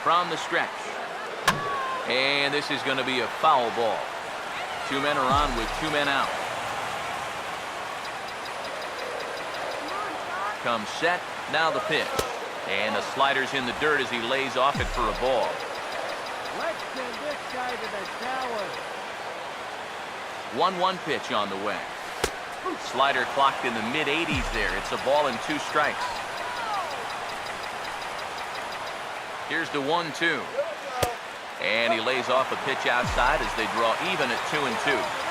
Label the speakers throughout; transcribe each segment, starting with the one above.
Speaker 1: from the stretch. And this is going to be a foul ball. 2 men are on with 2 men out. Comes set, now the pitch. And the slider's in the dirt as he lays off it for a ball.
Speaker 2: Let's send this guy to the tower.
Speaker 1: 1-1 pitch on the way. Slider clocked in the mid-80s there. It's a ball and 2 strikes. Here's the 1-2. And he lays off a pitch outside as they draw even at 2-2.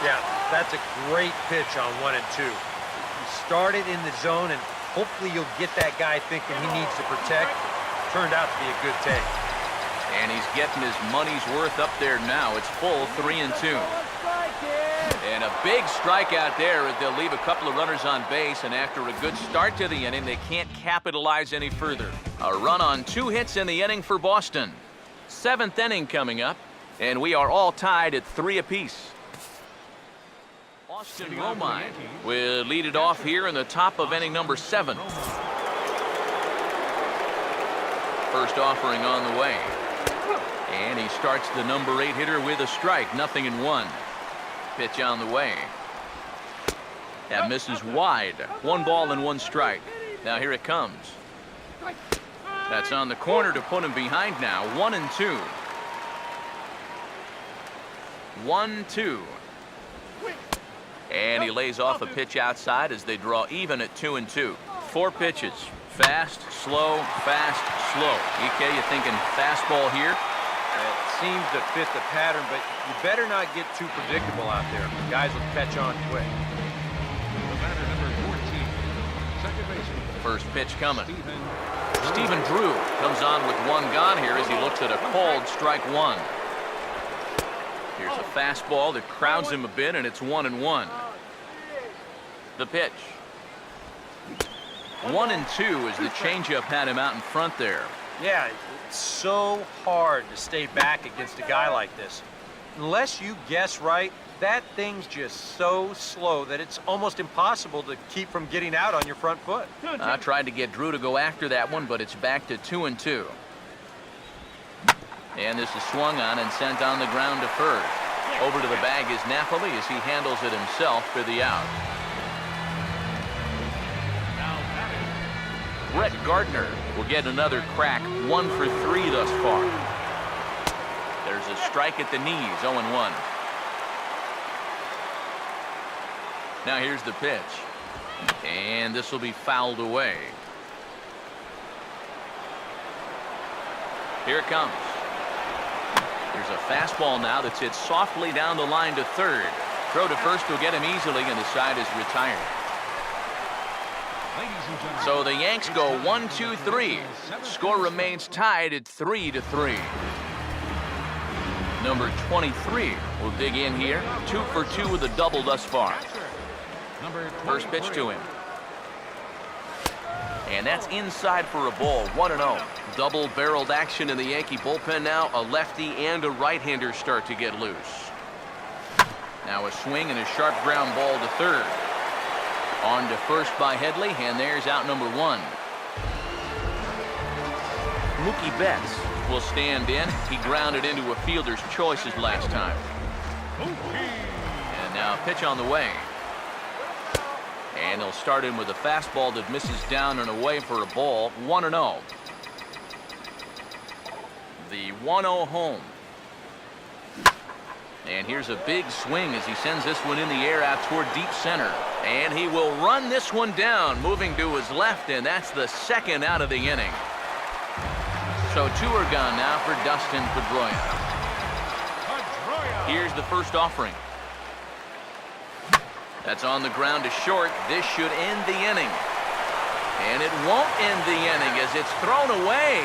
Speaker 3: Yeah, that's a great pitch on 1 and 2. You start it in the zone, and hopefully you'll get that guy thinking he needs to protect. Turned out to be a good take.
Speaker 1: And he's getting his money's worth up there now. It's full 3-2. And a big strikeout there as they'll leave a couple of runners on base, and after a good start to the inning, they can't capitalize any further. A run on 2 hits in the inning for Boston. 7th inning coming up, and we are all tied at 3 apiece. Austin Romine will lead it off here in the top of inning number 7. First offering on the way. And he starts the number 8 hitter with a strike, 0-1. Pitch on the way. That misses wide. 1 ball and 1 strike. Now here it comes. That's on the corner to put him behind now. 1-2. 1-2. And he lays off a pitch outside as they draw even at 2-2. 4 pitches. Fast, slow, fast, slow. EK, you thinking fastball here?
Speaker 3: It seems to fit the pattern, but you better not get too predictable out there. Guys will catch on quick.
Speaker 4: The batter, number 14, second baseman.
Speaker 1: First pitch coming. Stephen Drew comes on with 1 gone here as he looks at a called strike 1. Here's a fastball that crowds him a bit, and it's 1-1. The pitch. 1-2 as the changeup had him out in front there.
Speaker 3: Yeah, it's so hard to stay back against a guy like this. Unless you guess right, that thing's just so slow that it's almost impossible to keep from getting out on your front foot.
Speaker 1: I tried to get Drew to go after that one, but it's back to 2-2. And this is swung on and sent on the ground to first. Over to the bag is Napoli as he handles it himself for the out. Brett Gardner will get another crack, 1 for 3 thus far. There's a strike at the knees, 0-1. Now here's the pitch. And this will be fouled away. Here it comes. There's a fastball now that's hit softly down the line to third. Throw to first will get him easily, and the side is retired. So the Yanks go 1-2-3. Score remains tied at 3-3. Number 23 will dig in here. 2 for 2 with a double thus far. First pitch to him. And that's inside for a ball, 1-0. Double-barreled action in the Yankee bullpen now. A lefty and a right-hander start to get loose. Now a swing and a sharp ground ball to third. On to first by Headley, and there's out number 1. Mookie Betts will stand in. He grounded into a fielder's choices last time. And now a pitch on the way. And he'll start in with a fastball that misses down and away for a ball, 1-0. The 1-0 home. And here's a big swing as he sends this one in the air out toward deep center. And he will run this one down, moving to his left, and that's the 2nd out of the inning. So 2 are gone now for Dustin Pedroia. Here's the first offering. That's on the ground to short. This should end the inning. And it won't end the inning as it's thrown away.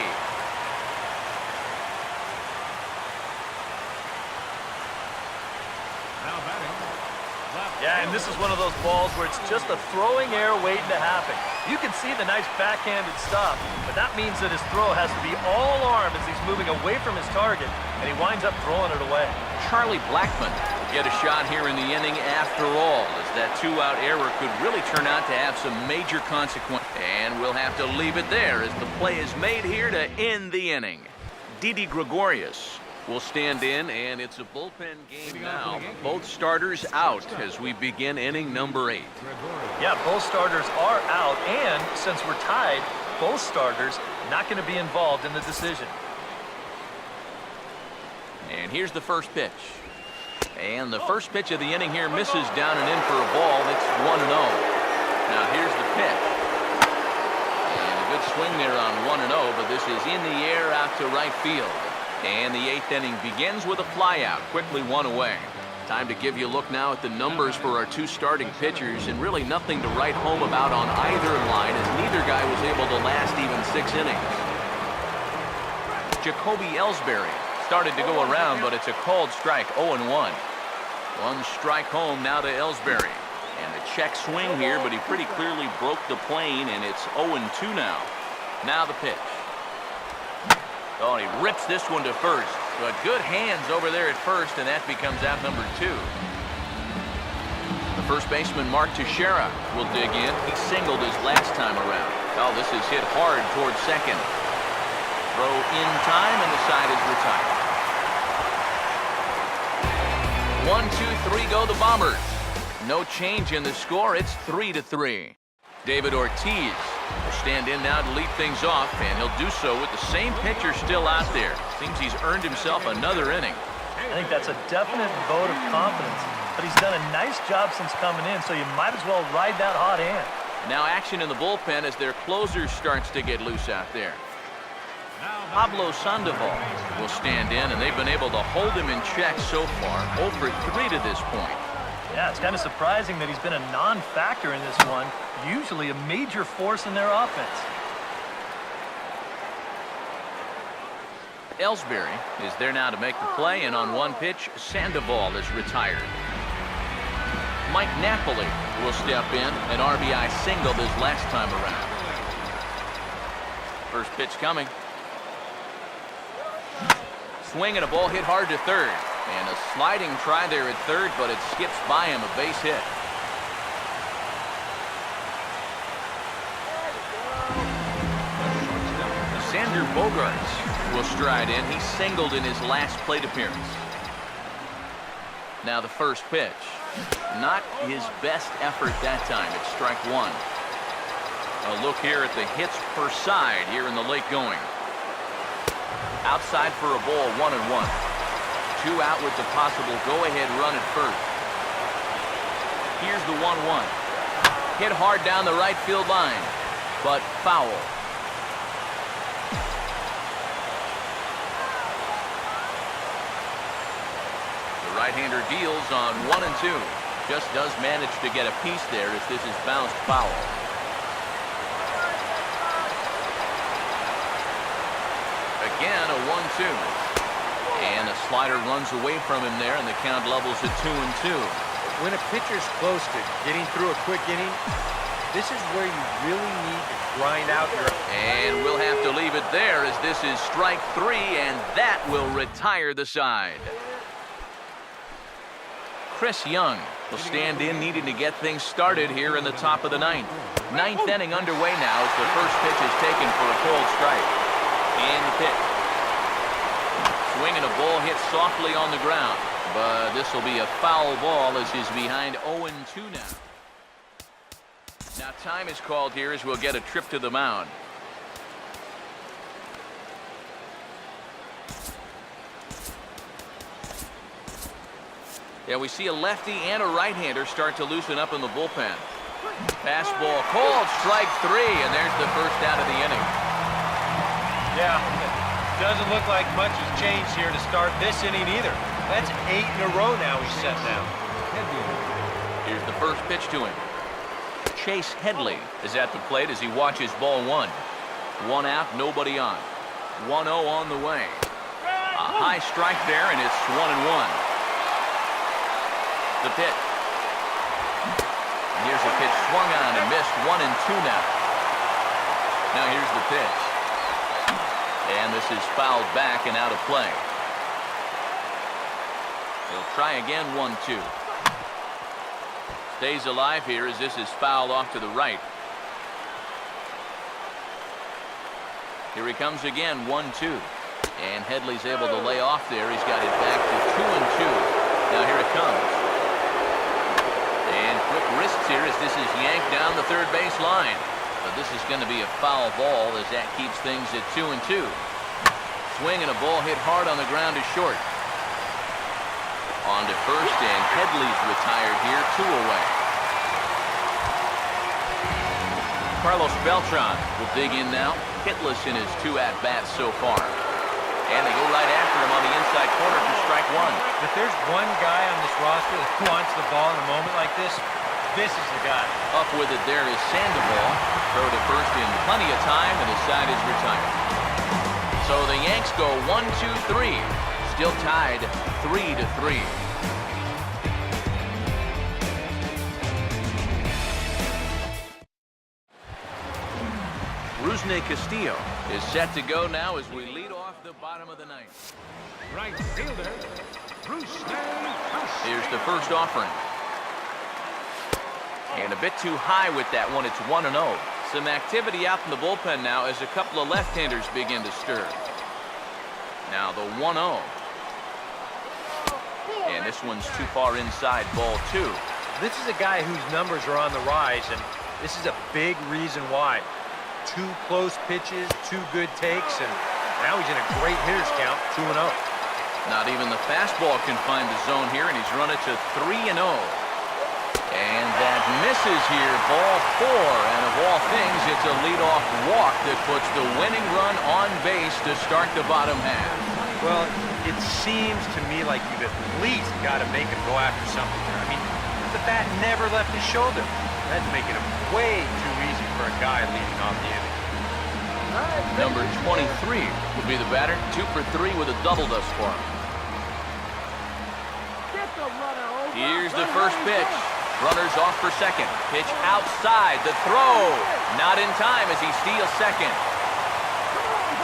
Speaker 5: Yeah, and this is one of those balls where it's just a throwing error waiting to happen. You can see the nice backhanded stop, but that means that his throw has to be all arm as he's moving away from his target, and he winds up throwing it away.
Speaker 1: Charlie Blackmon will get a shot here in the inning after all, as that 2-out error could really turn out to have some major consequence. And we'll have to leave it there as the play is made here to end the inning. Didi Gregorius will stand in, and it's a bullpen game now. Both starters out as we begin inning number 8.
Speaker 5: Yeah, both starters are out, and since we're tied, both starters not going to be involved in the decision.
Speaker 1: And here's the first pitch. And the first pitch of the inning here misses down and in for a ball. It's 1-0. Now here's the pitch. And a good swing there on 1-0, but this is in the air out to right field. And the 8th inning begins with a flyout, quickly one away. Time to give you a look now at the numbers for our 2 starting pitchers, and really nothing to write home about on either line, as neither guy was able to last even 6 innings. Jacoby Ellsbury started to go around, but it's a called strike, 0-1. 1 strike home now to Ellsbury. And a check swing here, but he pretty clearly broke the plane, and it's 0-2 now. Now the pitch. Oh, and he rips this one to first. But good hands over there at first, and that becomes out number 2. The first baseman, Mark Teixeira, will dig in. He singled his last time around. Oh, this is hit hard towards second. Throw in time, and the side is retired. 1, 2, 3 go the Bombers. No change in the score. It's 3-3. David Ortiz will stand in now to lead things off, and he'll do so with the same pitcher still out there. Seems he's earned himself another inning.
Speaker 5: I think that's a definite vote of confidence, but he's done a nice job since coming in, so you might as well ride that hot hand.
Speaker 1: Now action in the bullpen as their closer starts to get loose out there. Pablo Sandoval will stand in, and they've been able to hold him in check so far, 0 for 3 to this point.
Speaker 5: Yeah, it's kind of surprising that he's been a non-factor in this one, usually a major force in their offense.
Speaker 1: Ellsbury is there now to make the play, and on 1 pitch, Sandoval is retired. Mike Napoli will step in, an RBI single his last time around. First pitch coming. Swing and a ball hit hard to third. And a sliding try there at third, but it skips by him, a base hit. Xander Bogaerts will stride in. He singled in his last plate appearance. Now the first pitch. Not his best effort that time. It's strike 1. A look here at the hits per side here in the late going. Outside for a ball, 1-1. 2 out with the possible go-ahead run at first. Here's the 1-1. Hit hard down the right field line, but foul. The right-hander deals on 1 and 2. Just does manage to get a piece there as this is bounced foul. Again, a 1-2. And a slider runs away from him there, and the count levels at 2-2.
Speaker 3: When a pitcher's close to getting through a quick inning, this is where you really need to grind out your...
Speaker 1: And we'll have to leave it there as this is strike 3, and that will retire the side. Chris Young will stand in, needing to get things started here in the top of the 9th. 9th inning underway now as the first pitch is taken for a cold strike. And the pitch. Swing and a ball hit softly on the ground, but this will be a foul ball as he's behind 0-2 now. Now time is called here as we'll get a trip to the mound. Yeah, we see a lefty and a right-hander start to loosen up in the bullpen. Fastball called, strike 3, and there's the first out of the inning.
Speaker 3: Yeah. Doesn't look like much has changed here to start this inning either. That's 8 in a row now he's set down.
Speaker 1: Here's the first pitch to him. Chase Headley is at the plate as he watches ball 1. 1 out, nobody on. 1-0 on the way. A high strike there, and it's 1-1. The pitch. And here's a pitch swung on and missed, 1-2 now. Now here's the pitch. And this is fouled back and out of play. He'll try again, 1-2. Stays alive here as this is fouled off to the right. Here he comes again, 1-2. And Headley's able to lay off there. He's got it back to 2-2. Now here it comes. And quick wrists here as this is yanked down the third base line. But this is going to be a foul ball as that keeps things at 2-2. Swing and a ball hit hard on the ground is short. On to first, and Headley's retired here, 2 away. Carlos Beltran will dig in now, hitless in his 2 at-bats so far. And they go right after him on the inside corner for strike 1.
Speaker 3: If there's one guy on this roster that wants the ball in a moment like this is the guy.
Speaker 1: Up with it there is Sandoval. Throw to first in plenty of time, and his side is retired. So the Yanks go 1-2-3. Still tied 3-3. Rusney Castillo is set to go now as we lead off the bottom of the ninth.
Speaker 4: Right fielder, Bruce.
Speaker 1: Here's the first offering. And a bit too high with that one. It's 1-0. Some activity out in the bullpen now as a couple of left-handers begin to stir. Now the 1-0. And this one's too far inside, ball 2.
Speaker 3: This is a guy whose numbers are on the rise, and this is a big reason why. 2 close pitches, 2 good takes, and now he's in a great hitter's count, 2-0.
Speaker 1: Not even the fastball can find the zone here, and he's run it to 3-0. And that misses here, ball 4. And of all things, it's a leadoff walk that puts the winning run on base to start the bottom half.
Speaker 3: Well, it seems to me like you've at least got to make him go after something there. I mean, the bat never left his shoulder. That's making it way too easy for a guy leading off the inning.
Speaker 1: Number 23 will be the batter. 2 for 3 with a double thus far.
Speaker 2: Get the runner over.
Speaker 1: Here's the first pitch. Runners off for second. Pitch outside. The throw. Not in time as he steals second.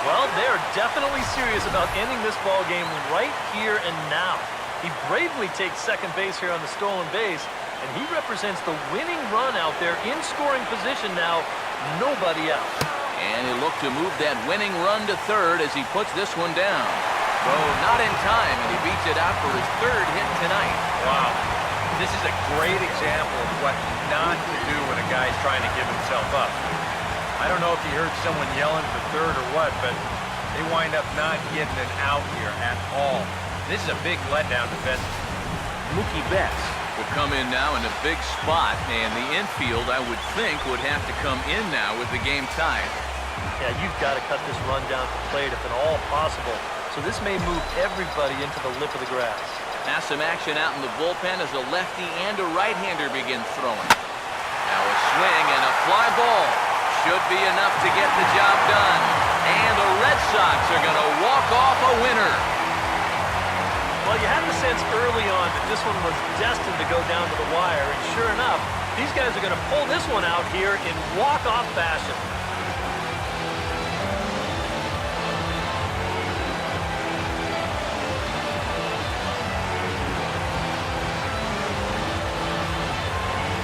Speaker 5: Well, they're definitely serious about ending this ball game right here and now. He bravely takes second base here on the stolen base, and he represents the winning run out there in scoring position now. Nobody out.
Speaker 1: And he'll look to move that winning run to third as he puts this one down. Though not in time, and he beats it out for his 3rd hit tonight.
Speaker 3: Wow. This is a great example of what not to do when a guy's trying to give himself up. I don't know if you heard someone yelling for third or what, but they wind up not getting an out here at all. This is a big letdown defensively.
Speaker 1: Mookie Betts will come in now in a big spot, and the infield, I would think, would have to come in now with the game tied.
Speaker 5: Yeah, you've got to cut this run down to plate if at all possible. So this may move everybody into the lip of the grass.
Speaker 1: Now some action out in the bullpen as a lefty and a right-hander begin throwing. Now a swing and a fly ball. Should be enough to get the job done. And the Red Sox are going to walk off a winner.
Speaker 5: Well, you had the sense early on that this one was destined to go down to the wire, and sure enough, these guys are going to pull this one out here in walk-off fashion.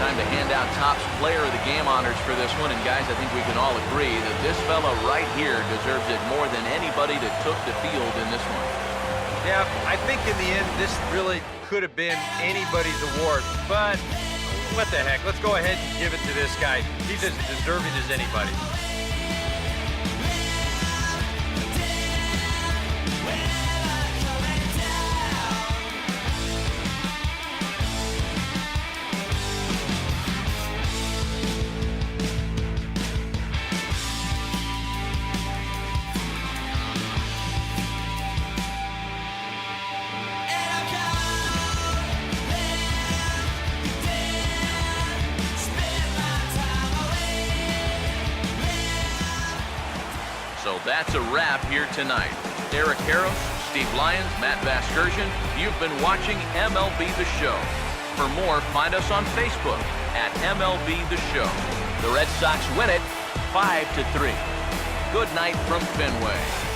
Speaker 1: Time to hand out Topps Player of the Game honors for this one. And guys, I think we can all agree that this fella right here deserves it more than anybody that took the field in this one.
Speaker 3: Yeah, I think in the end, this really could have been anybody's award, but what the heck? Let's go ahead and give it to this guy. He's as deserving as anybody.
Speaker 1: So that's a wrap here tonight. Eric Harris, Steve Lyons, Matt Vasgersian, you've been watching MLB The Show. For more, find us on Facebook at MLB The Show. The Red Sox win it 5-3. Good night from Fenway.